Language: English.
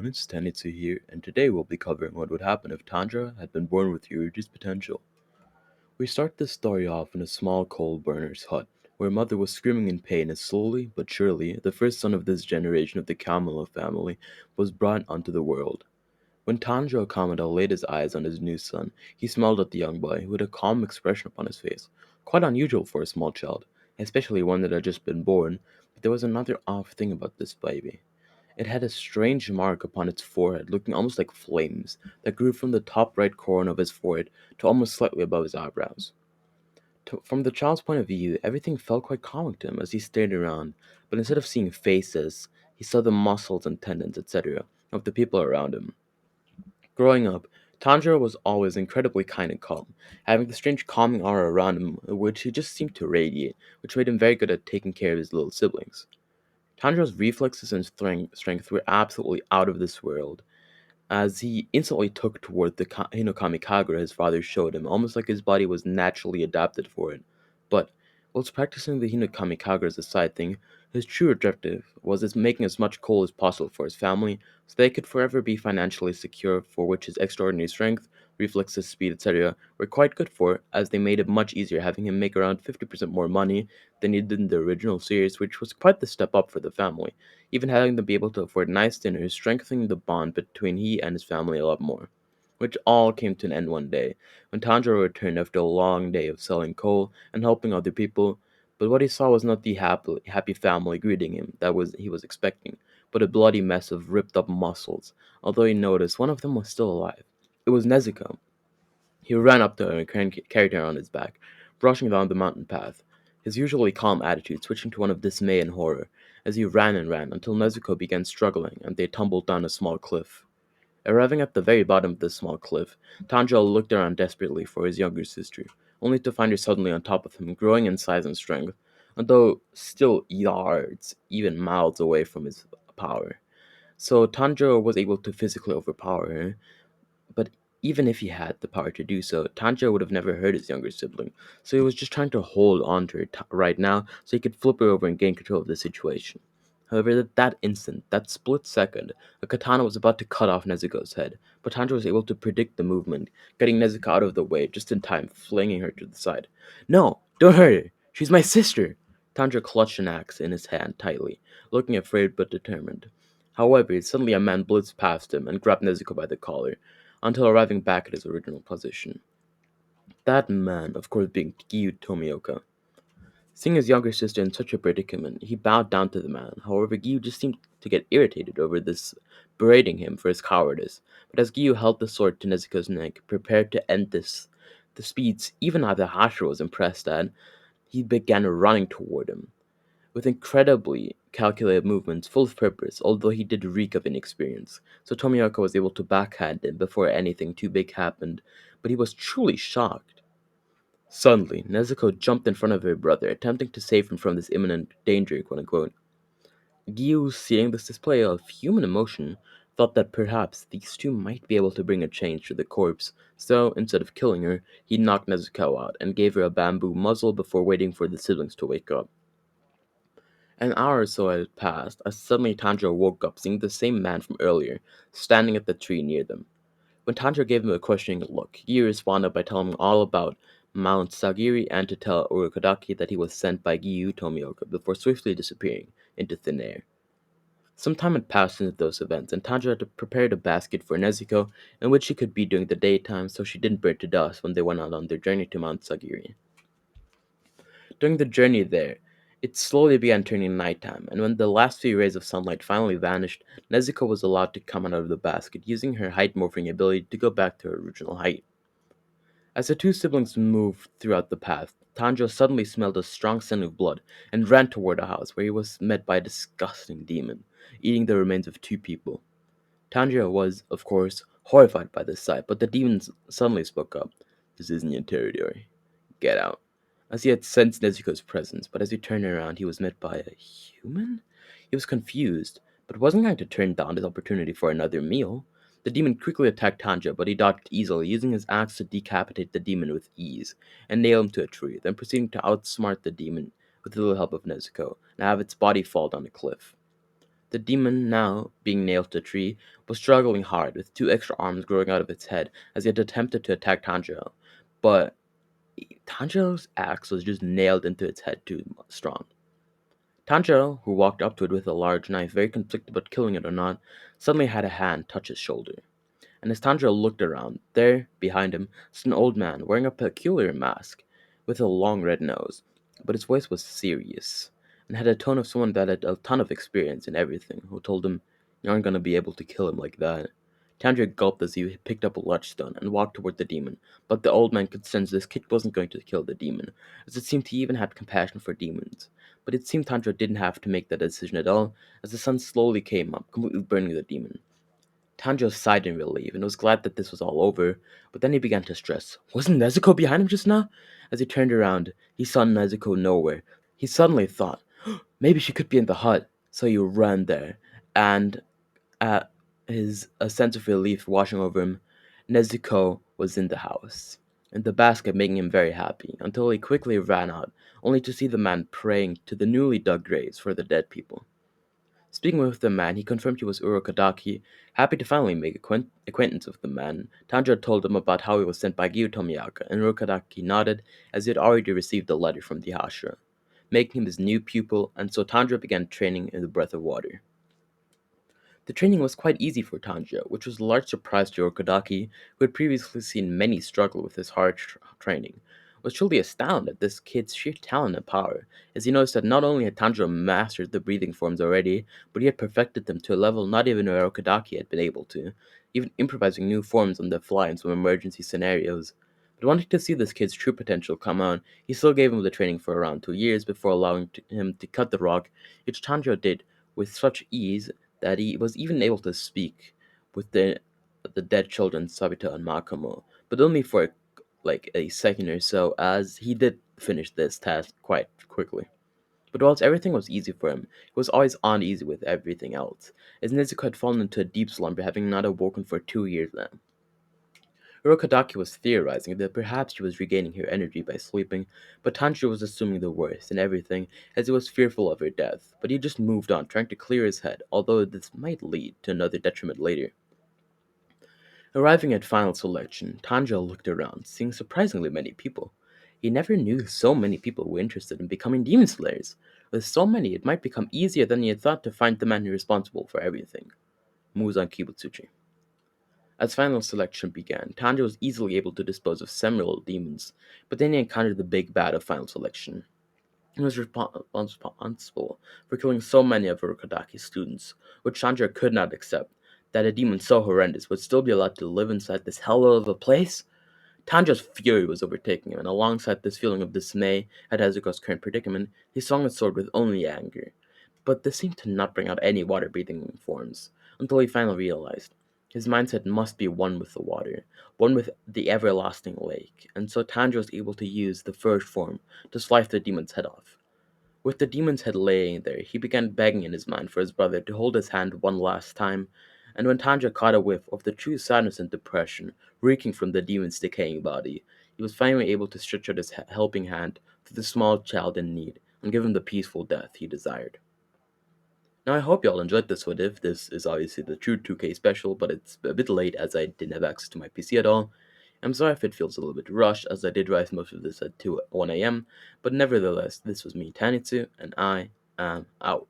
it's Tenitsu here, and today we'll be covering what would happen if Tanjiro had been born with Yoriichi's potential. We start this story off in a small coal burner's hut, where mother was screaming in pain as slowly but surely the first son of this generation of the Kamala family was brought onto the world. When Tanjiro Kamada laid his eyes on his new son, he smiled at the young boy, who had a calm expression upon his face, quite unusual for a small child, especially one that had just been born, but there was another off thing about this baby. It had a strange mark upon its forehead, looking almost like flames, that grew from the top right corner of his forehead to almost slightly above his eyebrows. From the child's point of view, everything felt quite comic to him as he stared around, but instead of seeing faces, he saw the muscles and tendons, etc., of the people around him. Growing up, Tanjiro was always incredibly kind and calm, having the strange calming aura around him, which he just seemed to radiate, which made him very good at taking care of his little siblings. Tanjiro's reflexes and strength were absolutely out of this world, as he instantly took toward the Hinokami Kagura his father showed him, almost like his body was naturally adapted for it. But, whilst practicing the Hinokami Kagura as a side thing, his true objective was making as much coal as possible for his family, so they could forever be financially secure, for which his extraordinary strength, reflexes, speed, etc. were quite good for, as they made it much easier having him make around 50% more money than he did in the original series, which was quite the step up for the family, even having to be able to afford nice dinners, strengthening the bond between he and his family a lot more. Which all came to an end one day, when Tanjiro returned after a long day of selling coal and helping other people, but what he saw was not the happy family greeting him that he was expecting, but a bloody mess of ripped up muscles, although he noticed one of them was still alive. It was Nezuko. He ran up to her and carried her on his back, rushing down the mountain path, his usually calm attitude switching to one of dismay and horror, as he ran and ran until Nezuko began struggling and they tumbled down a small cliff. Arriving at the very bottom of this small cliff, Tanjiro looked around desperately for his younger sister, only to find her suddenly on top of him, growing in size and strength, although still yards, even miles away from his power. So Tanjiro was able to physically overpower her, but even if he had the power to do so, Tanjiro would have never hurt his younger sibling, so he was just trying to hold on to her right now so he could flip her over and gain control of the situation. However, at that instant, that split second, a katana was about to cut off Nezuko's head, but Tanjiro was able to predict the movement, getting Nezuko out of the way just in time, flinging her to the side. No, don't hurt her! She's my sister! Tanjiro clutched an axe in his hand tightly, looking afraid but determined. However, suddenly a man blitzed past him and grabbed Nezuko by the collar, until arriving back at his original position. That man, of course, being Giyu Tomioka. Seeing his younger sister in such a predicament, he bowed down to the man. However, Giyu just seemed to get irritated over this, berating him for his cowardice. But as Giyu held the sword to Nezuko's neck, prepared to end this, the speeds even either Hashira was impressed at, he began running toward him. With incredibly calculated movements, full of purpose, although he did reek of inexperience. So Tomioka was able to backhand him before anything too big happened, but he was truly shocked. Suddenly, Nezuko jumped in front of her brother, attempting to save him from this imminent danger, quote unquote. Gyu, seeing this display of human emotion, thought that perhaps these two might be able to bring a change to the corpse, so instead of killing her, he knocked Nezuko out and gave her a bamboo muzzle before waiting for the siblings to wake up. An hour or so had passed as suddenly Tanjiro woke up, seeing the same man from earlier, standing at the tree near them. When Tanjiro gave him a questioning look, he responded by telling him all about Mount Sagiri and to tell Urokodaki that he was sent by Giyu Tomioka before swiftly disappearing into thin air. Some time had passed since those events, and Tanjiro had prepared a basket for Nezuko in which she could be during the daytime so she didn't burn to dust when they went out on their journey to Mount Sagiri. During the journey there, it slowly began turning nighttime, and when the last few rays of sunlight finally vanished, Nezuko was allowed to come out of the basket, using her height morphing ability to go back to her original height. As the two siblings moved throughout the path, Tanjiro suddenly smelled a strong scent of blood and ran toward a house where he was met by a disgusting demon, eating the remains of two people. Tanjiro was, of course, horrified by this sight, but the demon suddenly spoke up. "This isn't your territory. Get out." As he had sensed Nezuko's presence, but as he turned around, he was met by a human? He was confused, but wasn't going to turn down his opportunity for another meal. The demon quickly attacked Tanjiro, but he dodged easily, using his axe to decapitate the demon with ease, and nail him to a tree, then proceeding to outsmart the demon with the little help of Nezuko, and have its body fall down a cliff. The demon, now being nailed to a tree, was struggling hard, with two extra arms growing out of its head as it attempted to attack Tanjiro. But Tanjiro's axe was just nailed into its head too strong. Tanjiro, who walked up to it with a large knife, very conflicted about killing it or not, suddenly had a hand touch his shoulder. And as Tanjiro looked around, there, behind him, stood an old man wearing a peculiar mask with a long red nose, but his voice was serious and had a tone of someone that had a ton of experience in everything, who told him, "You aren't going to be able to kill him like that." Tanjiro gulped as he picked up a large stone and walked toward the demon, but the old man could sense this kick wasn't going to kill the demon, as it seemed he even had compassion for demons. But it seemed Tanjiro didn't have to make that decision at all, as the sun slowly came up, completely burning the demon. Tanjiro sighed in relief and was glad that this was all over, but then he began to stress. Wasn't Nezuko behind him just now? As he turned around, he saw Nezuko nowhere. He suddenly thought, maybe she could be in the hut, so he ran there, and at his a sense of relief washing over him, Nezuko was in the house, and the basket making him very happy, until he quickly ran out, only to see the man praying to the newly dug graves for the dead people. Speaking with the man, he confirmed he was Urokadaki. Happy to finally make acquaintance with the man, Tanjiro told him about how he was sent by Gyu Tomiyaka, and Urokadaki nodded as he had already received a letter from the Hashira, making him his new pupil, and so Tanjiro began training in the Breath of Water. The training was quite easy for Tanjiro, which was a large surprise to Urokadaki, who had previously seen many struggle with his hard training. Was truly astounded at this kid's sheer talent and power, as he noticed that not only had Tanjiro mastered the breathing forms already, but he had perfected them to a level not even Urokadaki had been able to, even improvising new forms on the fly in some emergency scenarios. But wanting to see this kid's true potential come out, he still gave him the training for around 2 years before allowing him to cut the rock, which Tanjiro did with such ease that he was even able to speak with the dead children Sabito and Makomo, but only for like a second or so, as he did finish this task quite quickly. But whilst everything was easy for him, he was always uneasy with everything else, as Nezuko had fallen into a deep slumber, having not awoken for 2 years now. Urokadaki was theorizing that perhaps she was regaining her energy by sleeping, but Tanjiro was assuming the worst in everything, as he was fearful of her death. But he just moved on, trying to clear his head, although this might lead to another detriment later. Arriving at final selection, Tanjiro looked around, seeing surprisingly many people. He never knew so many people were interested in becoming demon slayers. With so many, it might become easier than he had thought to find the man responsible for everything, Muzan Kibutsuchi. As final selection began, Tanjiro was easily able to dispose of several demons, but then he encountered the big bad of final selection. He was responsible for killing so many of Urukadaki's students, which Tanjiro could not accept. That a demon so horrendous would still be allowed to live inside this hell of a place? Tanjiro's fury was overtaking him, and alongside this feeling of dismay at Hazuko's current predicament, he swung his sword with only anger. But this seemed to not bring out any water-breathing forms, until he finally realized. His mindset must be one with the water, one with the everlasting lake, and so Tanjiro was able to use the first form to slice the demon's head off. With the demon's head laying there, he began begging in his mind for his brother to hold his hand one last time, and when Tanjiro caught a whiff of the true sadness and depression reeking from the demon's decaying body, he was finally able to stretch out his helping hand to the small child in need and give him the peaceful death he desired. Now, I hope y'all enjoyed this What If. This is obviously the true 2K special, but it's a bit late as I didn't have access to my PC at all. I'm sorry if it feels a little bit rushed, as I did write most of this at 1 a.m., but nevertheless, this was me, Tanitsu, and I am out.